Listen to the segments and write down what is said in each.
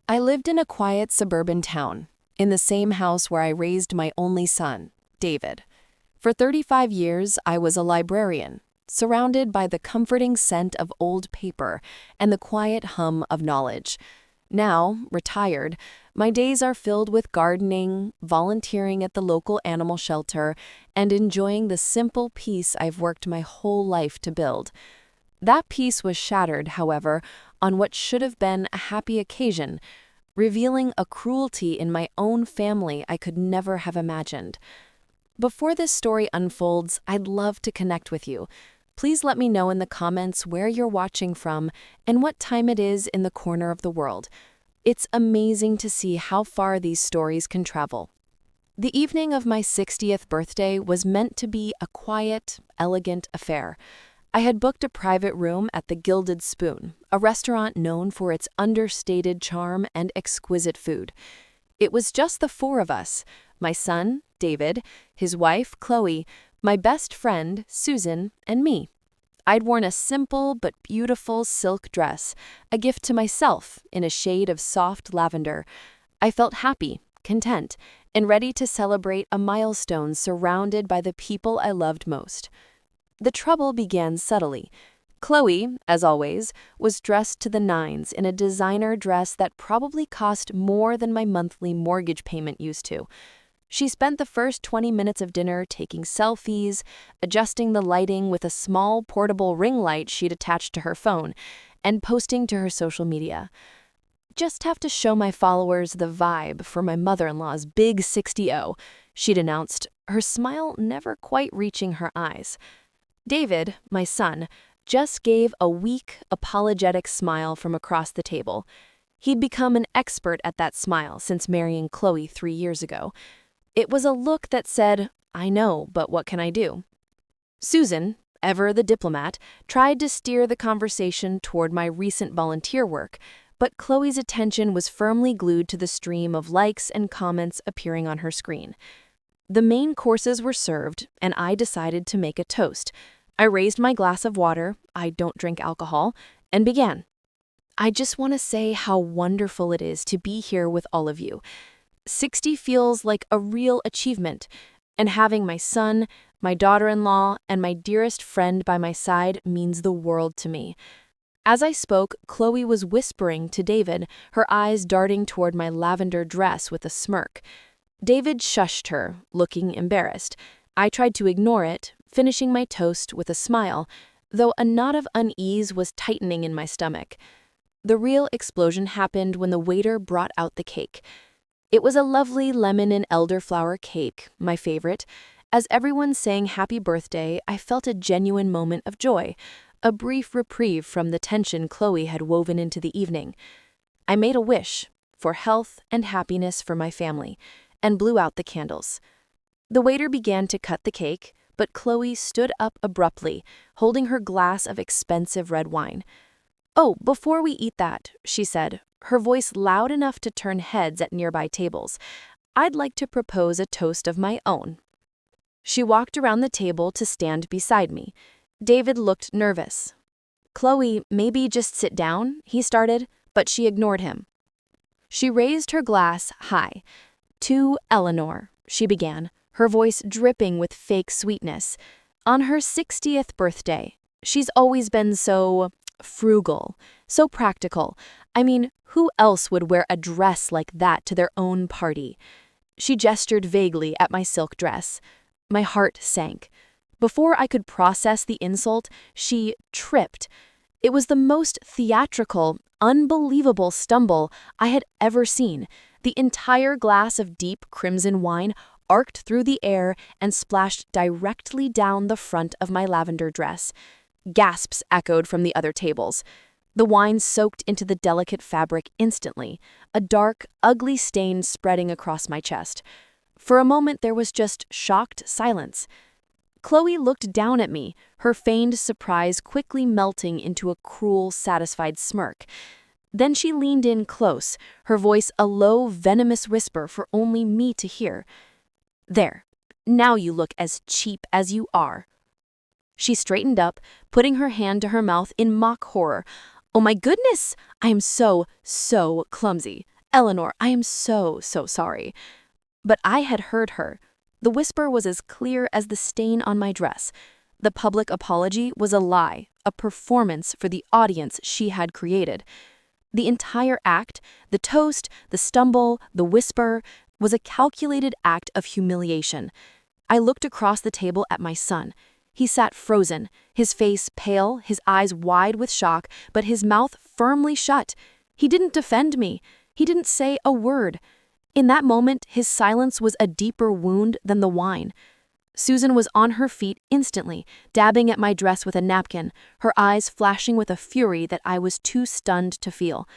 I lived in a quiet suburban town, in the same house where I raised my only son, David. For 35 years, I was a librarian, surrounded by the comforting scent of old paper and the quiet hum of knowledge. Now, retired, my days are filled with gardening, volunteering at the local animal shelter, and enjoying the simple peace I've worked my whole life to build. That peace was shattered, however, on what should have been a happy occasion, revealing a cruelty in my own family I could never have imagined. Before this story unfolds, I'd love to connect with you. Please let me know in the comments where you're watching from and what time it is in the corner of the world. It's amazing to see how far these stories can travel. The evening of my 60th birthday was meant to be a quiet, elegant affair. I had booked a private room at the Gilded Spoon, a restaurant known for its understated charm and exquisite food. It was just the four of us: my son, David, his wife, Chloe, my best friend, Susan, and me. I'd worn a simple but beautiful silk dress, a gift to myself in a shade of soft lavender. I felt happy, content, and ready to celebrate a milestone surrounded by the people I loved most. The trouble began subtly. Chloe, as always, was dressed to the nines in a designer dress that probably cost more than my monthly mortgage payment used to. She spent the first 20 minutes of dinner taking selfies, adjusting the lighting with a small portable ring light she'd attached to her phone, and posting to her social media. "Just have to show my followers the vibe for my mother-in-law's big 60-0, she'd announced, her smile never quite reaching her eyes. David, my son, just gave a weak, apologetic smile from across the table. He'd become an expert at that smile since marrying Chloe 3 years ago. It was a look that said, "I know, but what can I do?" Susan, ever the diplomat, tried to steer the conversation toward my recent volunteer work, but Chloe's attention was firmly glued to the stream of likes and comments appearing on her screen. The main courses were served, and I decided to make a toast. I raised my glass of water, I don't drink alcohol, and began. "I just want to say how wonderful it is to be here with all of you. 60 feels like a real achievement, and having my son, my daughter-in-law, and my dearest friend by my side means the world to me." As I spoke, Chloe was whispering to David, her eyes darting toward my lavender dress with a smirk. David shushed her, looking embarrassed. I tried to ignore it, finishing my toast with a smile, though a knot of unease was tightening in my stomach. The real explosion happened when the waiter brought out the cake. It was a lovely lemon and elderflower cake, my favorite. As everyone sang happy birthday, I felt a genuine moment of joy, a brief reprieve from the tension Chloe had woven into the evening. I made a wish for health and happiness for my family, and blew out the candles. The waiter began to cut the cake, but Chloe stood up abruptly, holding her glass of expensive red wine. "Oh, before we eat that," she said, her voice loud enough to turn heads at nearby tables, "I'd like to propose a toast of my own." She walked around the table to stand beside me. David looked nervous. "Chloe, maybe just sit down," he started, but she ignored him. She raised her glass high. "To Eleanor," she began, her voice dripping with fake sweetness. "On her 60th birthday. She's always been so frugal, so practical. I mean, who else would wear a dress like that to their own party?" She gestured vaguely at my silk dress. My heart sank. Before I could process the insult, she tripped. It was the most theatrical, unbelievable stumble I had ever seen. The entire glass of deep crimson wine arced through the air and splashed directly down the front of my lavender dress. Gasps echoed from the other tables. The wine soaked into the delicate fabric instantly, a dark, ugly stain spreading across my chest. For a moment there was just shocked silence. Chloe looked down at me, her feigned surprise quickly melting into a cruel, satisfied smirk. Then she leaned in close, her voice a low, venomous whisper for only me to hear. "There, now you look as cheap as you are." She straightened up, putting her hand to her mouth in mock horror. "Oh my goodness, I am so clumsy. Eleanor, I am so sorry. But I had heard her. The whisper was as clear as the stain on my dress. The public apology was a lie, a performance for the audience she had created. The entire act, the toast, the stumble, the whisper, was a calculated act of humiliation. I looked across the table at my son. He sat frozen, his face pale, his eyes wide with shock, but his mouth firmly shut. He didn't defend me. He didn't say a word. In that moment, his silence was a deeper wound than the wine. Susan was on her feet instantly, dabbing at my dress with a napkin, her eyes flashing with a fury that I was too stunned to feel.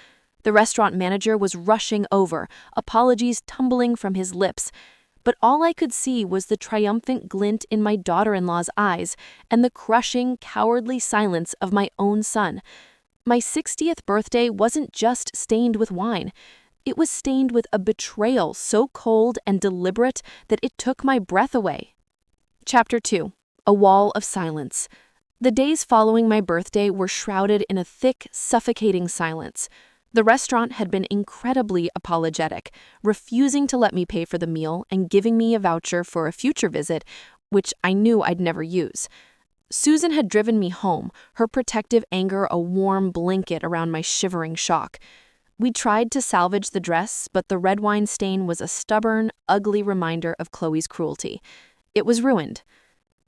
The restaurant manager was rushing over, apologies tumbling from his lips. But all I could see was the triumphant glint in my daughter-in-law's eyes and the crushing, cowardly silence of my own son. My 60th birthday wasn't just stained with wine. It was stained with a betrayal so cold and deliberate that it took my breath away. Chapter 2. A Wall of Silence. The days following my birthday were shrouded in a thick, suffocating silence. The restaurant had been incredibly apologetic, refusing to let me pay for the meal and giving me a voucher for a future visit, which I knew I'd never use. Susan had driven me home, her protective anger a warm blanket around my shivering shock. We tried to salvage the dress, but the red wine stain was a stubborn, ugly reminder of Chloe's cruelty. It was ruined.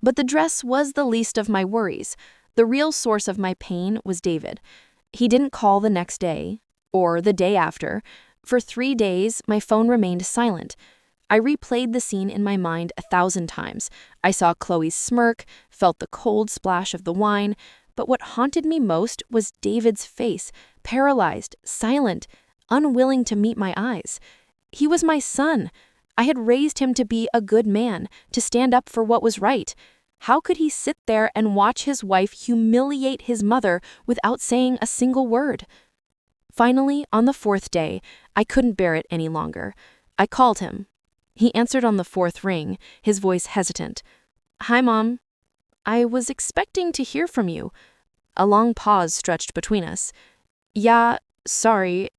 But the dress was the least of my worries. The real source of my pain was David. He didn't call the next day, or the day after. For 3 days, my phone remained silent. I replayed the scene in my mind 1,000 times. I saw Chloe's smirk, felt the cold splash of the wine, but what haunted me most was David's face, paralyzed, silent, unwilling to meet my eyes. He was my son. I had raised him to be a good man, to stand up for what was right. How could he sit there and watch his wife humiliate his mother without saying a single word? Finally, on the 4th day, I couldn't bear it any longer. I called him. He answered on the 4th ring, his voice hesitant. "Hi, Mom. I was expecting to hear from you." A long pause stretched between us. "Yeah, sorry,"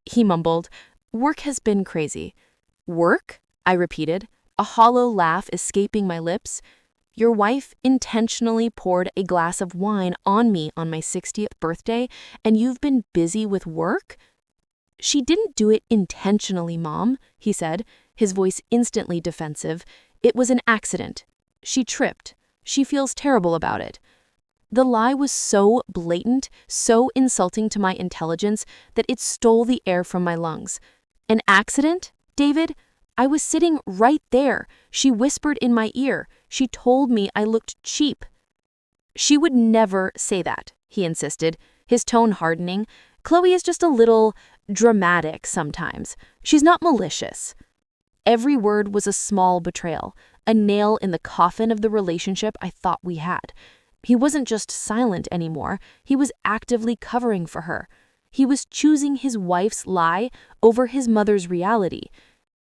he mumbled. "Work has been crazy." "Work?" I repeated, a hollow laugh escaping my lips. "Your wife intentionally poured a glass of wine on me on my 60th birthday, and you've been busy with work?" "She didn't do it intentionally, Mom," he said, his voice instantly defensive. "It was an accident. She tripped. She feels terrible about it." The lie was so blatant, so insulting to my intelligence, that it stole the air from my lungs. "An accident, David? I was sitting right there. She whispered in my ear. She told me I looked cheap." "She would never say that," he insisted, his tone hardening. "Chloe is just a little dramatic sometimes. She's not malicious." Every word was a small betrayal, a nail in the coffin of the relationship I thought we had. He wasn't just silent anymore, he was actively covering for her. He was choosing his wife's lie over his mother's reality.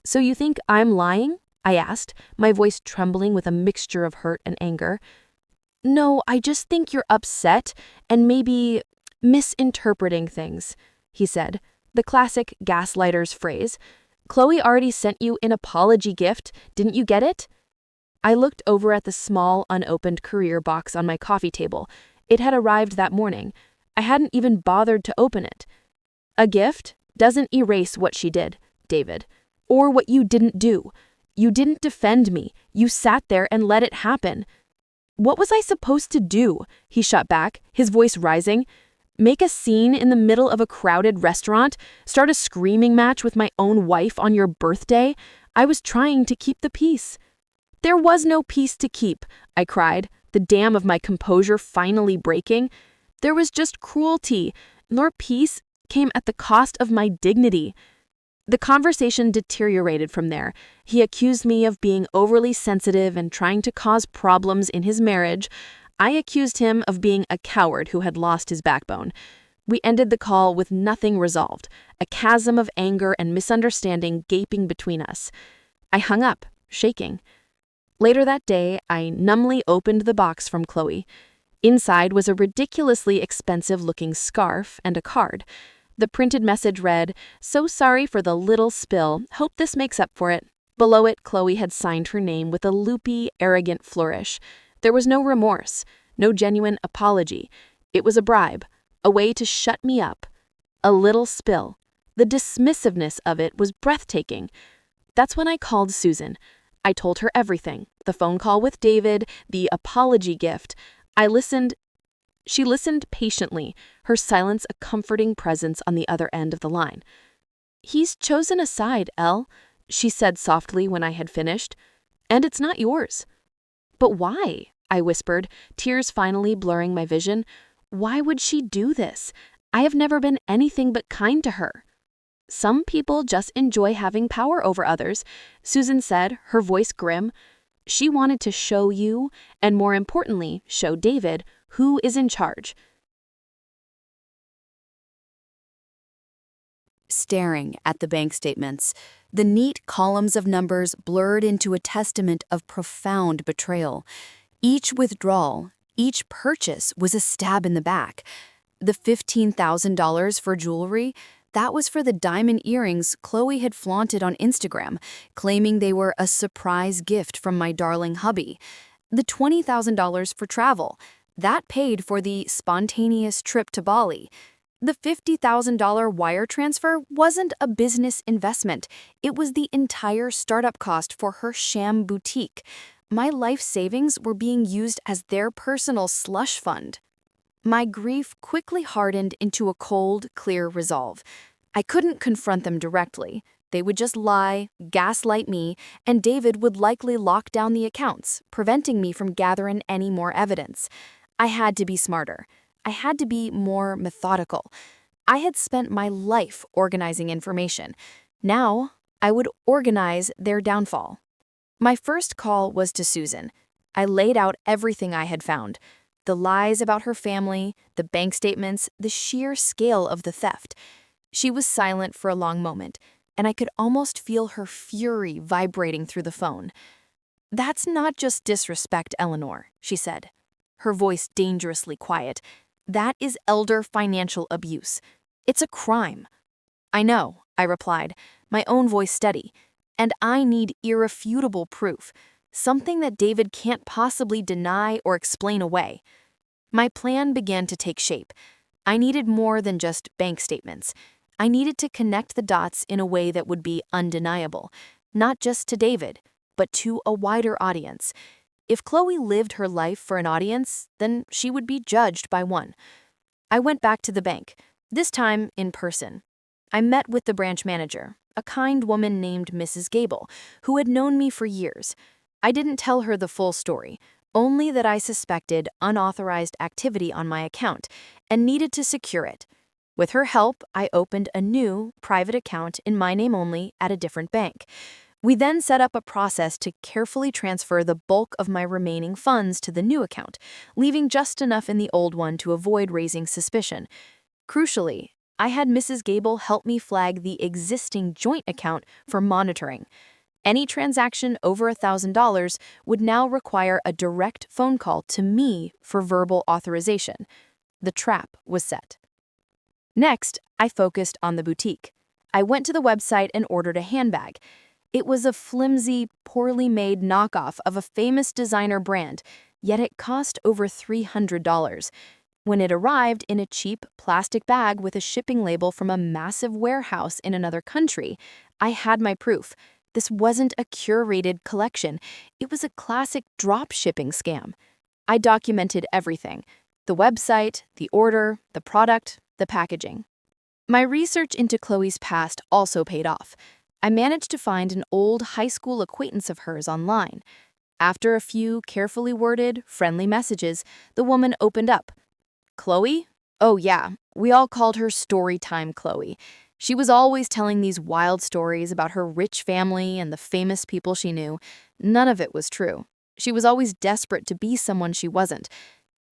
"So you think I'm lying?" I asked, my voice trembling with a mixture of hurt and anger. "No, I just think you're upset and maybe misinterpreting things," he said, the classic gaslighter's phrase. "Chloe already sent you an apology gift. Didn't you get it?" I looked over at the small, unopened courier box on my coffee table. It had arrived that morning. I hadn't even bothered to open it. "A gift doesn't erase what she did, David, or what you didn't do. You didn't defend me. You sat there and let it happen." "What was I supposed to do?" he shot back, his voice rising. "Make a scene in the middle of a crowded restaurant? Start a screaming match with my own wife on your birthday? I was trying to keep the peace." "There was no peace to keep," I cried, the dam of my composure finally breaking. "There was just cruelty. Your peace came at the cost of my dignity." The conversation deteriorated from there. He accused me of being overly sensitive and trying to cause problems in his marriage. I accused him of being a coward who had lost his backbone. We ended the call with nothing resolved, a chasm of anger and misunderstanding gaping between us. I hung up, shaking. Later that day, I numbly opened the box from Chloe. Inside was a ridiculously expensive-looking scarf and a card. The printed message read, "So sorry for the little spill. Hope this makes up for it." Below it, Chloe had signed her name with a loopy, arrogant flourish. There was no remorse, no genuine apology. It was a bribe, a way to shut me up. A little spill. The dismissiveness of it was breathtaking. That's when I called Susan. I told her everything, the phone call with David, the apology gift. I listened. She listened patiently, her silence a comforting presence on the other end of the line. "He's chosen a side, Elle," she said softly when I had finished. "And it's not yours." "But why?" I whispered, tears finally blurring my vision. "Why would she do this? I have never been anything but kind to her." "Some people just enjoy having power over others," Susan said, her voice grim. "She wanted to show you, and more importantly, show David, who is in charge." Staring at the bank statements, the neat columns of numbers blurred into a testament of profound betrayal. Each withdrawal, each purchase was a stab in the back. The $15,000 for jewelry, that was for the diamond earrings Chloe had flaunted on Instagram, claiming they were a surprise gift from my darling hubby. The $20,000 for travel, that paid for the spontaneous trip to Bali. The $50,000 wire transfer wasn't a business investment. It was the entire startup cost for her sham boutique. My life savings were being used as their personal slush fund. My grief quickly hardened into a cold, clear resolve. I couldn't confront them directly. They would just lie, gaslight me, and David would likely lock down the accounts, preventing me from gathering any more evidence. I had to be smarter. I had to be more methodical. I had spent my life organizing information. Now, I would organize their downfall. My first call was to Susan. I laid out everything I had found. The lies about her family, the bank statements, the sheer scale of the theft. She was silent for a long moment, and I could almost feel her fury vibrating through the phone. "That's not just disrespect, Eleanor," she said, her voice dangerously quiet. "That is elder financial abuse. It's a crime." "I know," I replied, my own voice steady. "And I need irrefutable proof, something that David can't possibly deny or explain away." My plan began to take shape. I needed more than just bank statements. I needed to connect the dots in a way that would be undeniable, not just to David, but to a wider audience. If Chloe lived her life for an audience, then she would be judged by one. I went back to the bank, this time in person. I met with the branch manager, a kind woman named Mrs. Gable, who had known me for years. I didn't tell her the full story, only that I suspected unauthorized activity on my account and needed to secure it. With her help, I opened a new, private account in my name only at a different bank. We then set up a process to carefully transfer the bulk of my remaining funds to the new account, leaving just enough in the old one to avoid raising suspicion. Crucially, I had Mrs. Gable help me flag the existing joint account for monitoring. Any transaction over $1,000 would now require a direct phone call to me for verbal authorization. The trap was set. Next, I focused on the boutique. I went to the website and ordered a handbag. It was a flimsy, poorly made knockoff of a famous designer brand, yet it cost over $300. When it arrived in a cheap plastic bag with a shipping label from a massive warehouse in another country, I had my proof. This wasn't a curated collection. It was a classic drop shipping scam. I documented everything: the website, the order, the product, the packaging. My research into Chloe's past also paid off. I managed to find an old high school acquaintance of hers online. After a few carefully worded, friendly messages, the woman opened up. "Chloe? Oh yeah, we all called her Storytime Chloe. She was always telling these wild stories about her rich family and the famous people she knew. None of it was true. She was always desperate to be someone she wasn't.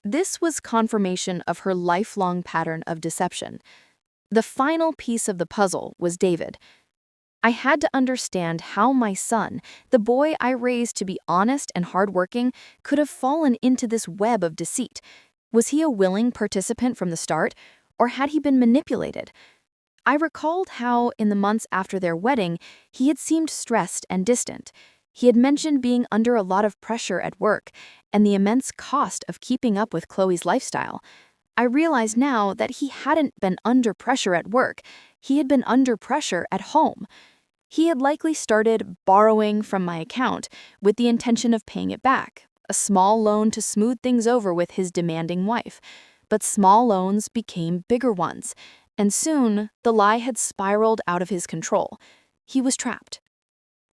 This was confirmation of her lifelong pattern of deception. The final piece of the puzzle was David. I had to understand how my son, the boy I raised to be honest and hardworking, could have fallen into this web of deceit. Was he a willing participant from the start, or had he been manipulated? I recalled how, in the months after their wedding, he had seemed stressed and distant. He had mentioned being under a lot of pressure at work and the immense cost of keeping up with Chloe's lifestyle. I realized now that he hadn't been under pressure at work, he had been under pressure at home. He had likely started borrowing from my account with the intention of paying it back, a small loan to smooth things over with his demanding wife. But small loans became bigger ones, and soon the lie had spiraled out of his control. He was trapped.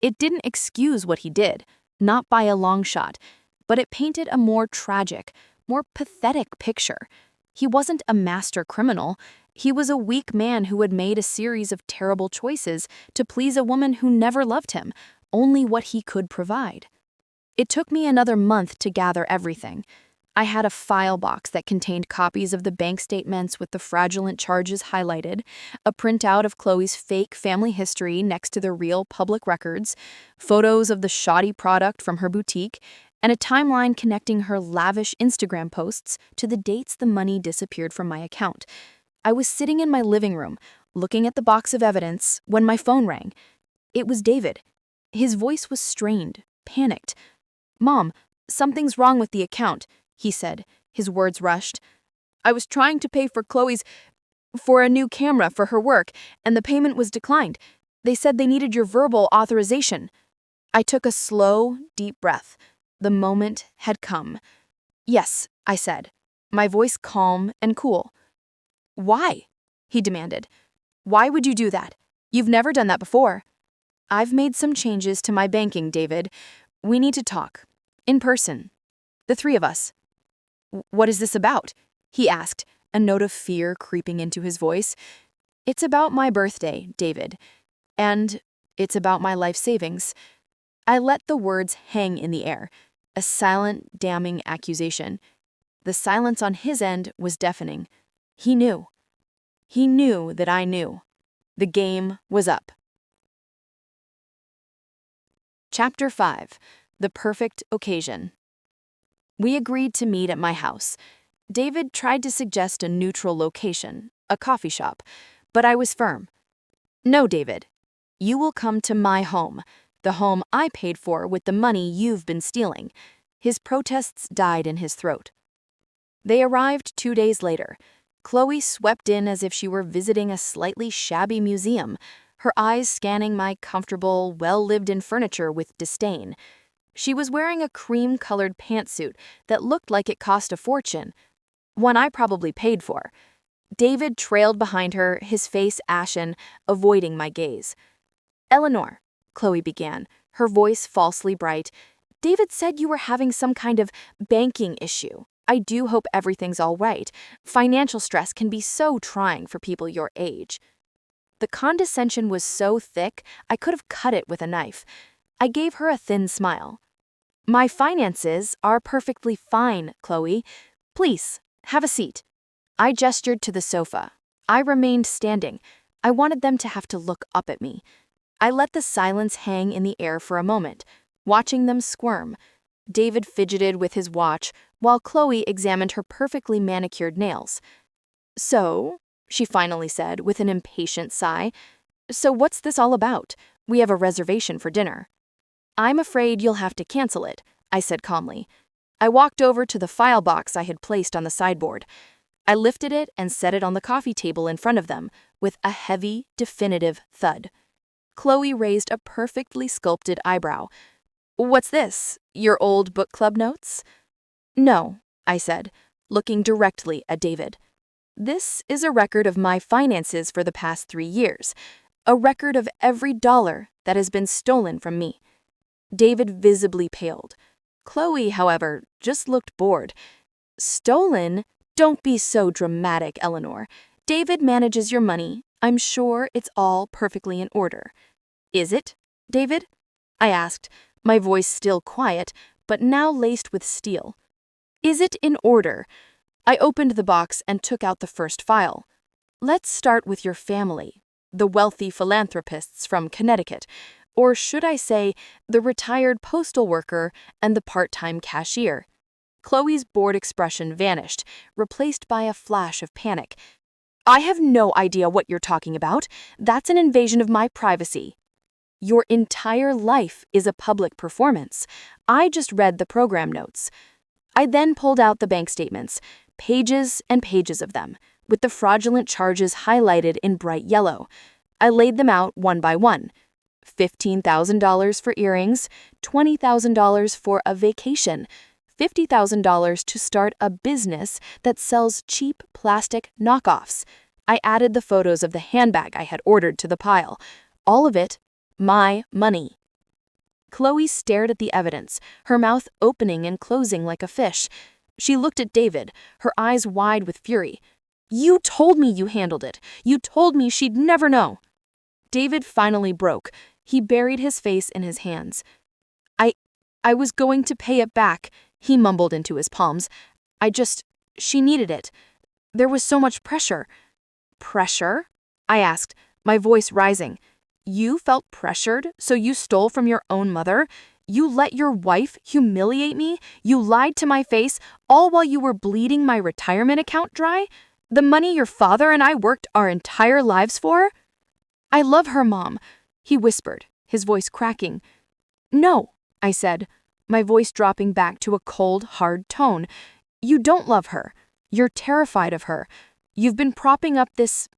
It didn't excuse what he did, not by a long shot, but it painted a more tragic, more pathetic picture. He wasn't a master criminal. He was a weak man who had made a series of terrible choices to please a woman who never loved him, only what he could provide. It took me another month to gather everything. I had a file box that contained copies of the bank statements with the fraudulent charges highlighted, a printout of Chloe's fake family history next to the real public records, photos of the shoddy product from her boutique, and a timeline connecting her lavish Instagram posts to the dates the money disappeared from my account. I was sitting in my living room, looking at the box of evidence, when my phone rang. It was David. His voice was strained, panicked. "Mom, something's wrong with the account," he said, his words rushed. "I was trying to pay for a new camera for her work, and the payment was declined. They said they needed your verbal authorization." I took a slow, deep breath. The moment had come. "Yes," I said, my voice calm and cool. "Why?" he demanded. "Why would you do that? You've never done that before." "I've made some changes to my banking, David. We need to talk. In person. The three of us." "What is this about?" he asked, a note of fear creeping into his voice. "It's about my birthday, David. And it's about my life savings." I let the words hang in the air, a silent, damning accusation. The silence on his end was deafening. He knew. He knew that I knew. The game was up. Chapter 5. The Perfect Occasion. We agreed to meet at my house. David tried to suggest a neutral location, a coffee shop, but I was firm. "No, David. You will come to my home, the home I paid for with the money you've been stealing." His protests died in his throat. They arrived 2 days later. Chloe swept in as if she were visiting a slightly shabby museum, her eyes scanning my comfortable, well-lived-in furniture with disdain. She was wearing a cream-colored pantsuit that looked like it cost a fortune, one I probably paid for. David trailed behind her, his face ashen, avoiding my gaze. "Eleanor," Chloe began, her voice falsely bright, "David said you were having some kind of banking issue. I do hope everything's all right. Financial stress can be so trying for people your age." The condescension was so thick, I could have cut it with a knife. I gave her a thin smile. "My finances are perfectly fine, Chloe. Please, have a seat." I gestured to the sofa. I remained standing. I wanted them to have to look up at me. I let the silence hang in the air for a moment, watching them squirm. David fidgeted with his watch, while Chloe examined her perfectly manicured nails. "So," she finally said with an impatient sigh, "so what's this all about? We have a reservation for dinner." "I'm afraid you'll have to cancel it," I said calmly. I walked over to the file box I had placed on the sideboard. I lifted it and set it on the coffee table in front of them, with a heavy, definitive thud. Chloe raised a perfectly sculpted eyebrow. "What's this? Your old book club notes?" "No," I said, looking directly at David. "This is a record of my finances for the past 3 years, a record of every dollar that has been stolen from me." David visibly paled. Chloe, however, just looked bored. "Stolen? Don't be so dramatic, Eleanor. David manages your money. I'm sure it's all perfectly in order." "Is it, David?" I asked, my voice still quiet, but now laced with steel. "Is it in order?" I opened the box and took out the first file. "Let's start with your family, the wealthy philanthropists from Connecticut. Or should I say, the retired postal worker and the part-time cashier." Chloe's bored expression vanished, replaced by a flash of panic. I have no idea what you're talking about. That's an invasion of my privacy. Your entire life is a public performance. I just read the program notes. I then pulled out the bank statements, pages and pages of them, with the fraudulent charges highlighted in bright yellow. I laid them out one by one. $15,000 for earrings, $20,000 for a vacation, $50,000 to start a business that sells cheap plastic knockoffs. I added the photos of the handbag I had ordered to the pile. All of it, my money. Chloe stared at the evidence, her mouth opening and closing like a fish. She looked at David, her eyes wide with fury. You told me you handled it. You told me she'd never know. David finally broke. He buried his face in his hands. I was going to pay it back, he mumbled into his palms. She needed it. There was so much pressure. Pressure? I asked, my voice rising. You felt pressured, so you stole from your own mother? You let your wife humiliate me? You lied to my face, all while you were bleeding my retirement account dry? The money your father and I worked our entire lives for? I love her, Mom, he whispered, his voice cracking. No, I said, my voice dropping back to a cold, hard tone. You don't love her. You're terrified of her. You've been propping up this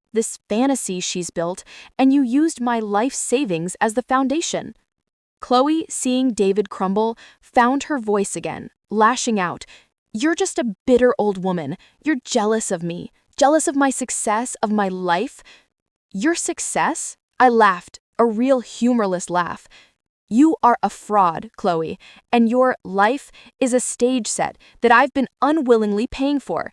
fantasy she's built, and you used my life savings as the foundation. Chloe, seeing David crumble, found her voice again, lashing out. You're just a bitter old woman. You're jealous of me, jealous of my success, of my life. Your success? I laughed, a real humorless laugh. You are a fraud, Chloe, and your life is a stage set that I've been unwillingly paying for.